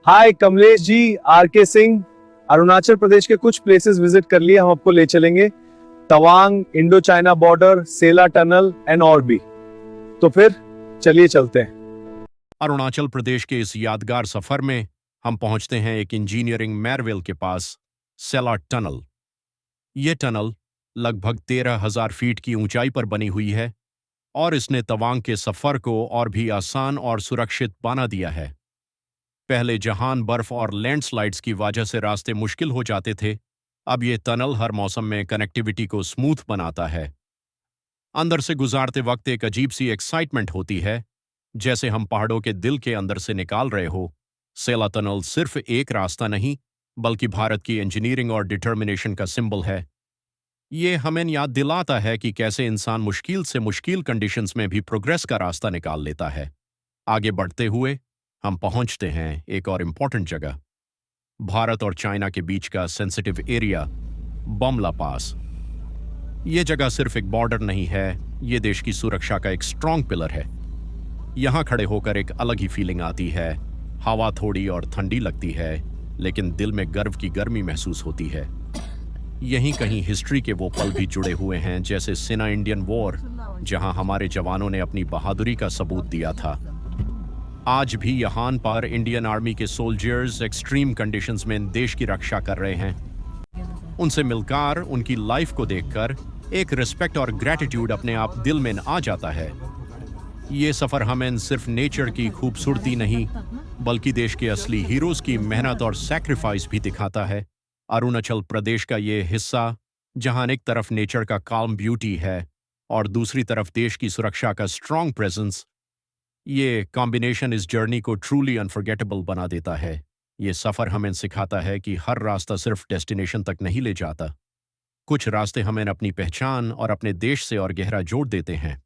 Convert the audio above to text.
हाय Kamlesh ji, are के सिंह। अरुणाचल प्रदेश के कुछ प्लेसेस विजिट कर लिए, हम आपको ले चलेंगे। Tawang, Indo China border, Sela tunnel and और भी। तो फिर चलिए चलते हैं। अरुणाचल प्रदेश के इस यादगार सफर में हम पहुंचते हैं एक इंजीनियरिंग मैरवेल के पास, सेला टनल। यह टनल लगभग 13,000 फीट की ऊंचाई पर बनी हुई है और इसने तवांग के सफर को और भी आसान और सुरक्षित बना दिया है। पहले जहां बर्फ और लैंडस्लाइड्स की वजह से रास्ते मुश्किल हो जाते थे, अब यह टनल हर मौसम में कनेक्टिविटी को स्मूथ बनाता है। अंदर से गुजारते वक्त एक अजीब सी एक्साइटमेंट होती है, जैसे हम पहाड़ों के दिल के अंदर से निकाल रहे हो। सेला टनल सिर्फ एक रास्ता नहीं, बल्कि भारत की इंजीनियरिंग और डिटर्मिनेशन का सिंबल है। ये हमें याद दिलाता है कि कैसे इंसान मुश्किल से मुश्किल कंडीशंस में भी प्रोग्रेस का रास्ता निकाल लेता है। आगे बढ़ते हुए हम पहुंचते हैं एक और इम्पॉर्टेंट जगह, भारत और चाइना के बीच का सेंसिटिव एरिया, बमला पास। ये जगह सिर्फ एक बॉर्डर नहीं है, ये देश की सुरक्षा का एक स्ट्रॉन्ग पिलर है। यहाँ खड़े होकर एक अलग ही फीलिंग आती है। हवा थोड़ी और ठंडी लगती है, लेकिन दिल में गर्व की गर्मी महसूस होती है। यहीं कहीं हिस्ट्री के वो पल भी जुड़े हुए हैं, जैसे सिना इंडियन वॉर, जहां हमारे जवानों ने अपनी बहादुरी का सबूत दिया था। आज भी यहाँ पर इंडियन आर्मी के सोल्जर्स एक्सट्रीम कंडीशंस में देश की रक्षा कर रहे हैं। उनसे मिलकर, उनकी लाइफ को देखकर एक रिस्पेक्ट और ग्रेटिट्यूड अपने आप दिल में आ जाता है। ये सफर हमें सिर्फ नेचर की खूबसूरती नहीं, बल्कि देश के असली हीरोज की मेहनत और सैक्रिफाइस भी दिखाता है। अरुणाचल प्रदेश का ये हिस्सा, जहां एक तरफ नेचर का काल्म ब्यूटी है और दूसरी तरफ देश की सुरक्षा का स्ट्रॉन्ग प्रेजेंस, ये कॉम्बिनेशन इस जर्नी को ट्रूली अनफॉरगेटेबल बना देता है। ये सफर हमें सिखाता है कि हर रास्ता सिर्फ डेस्टिनेशन तक नहीं ले जाता। कुछ रास्ते हमें अपनी पहचान और अपने देश से और गहरा जोड़ देते हैं।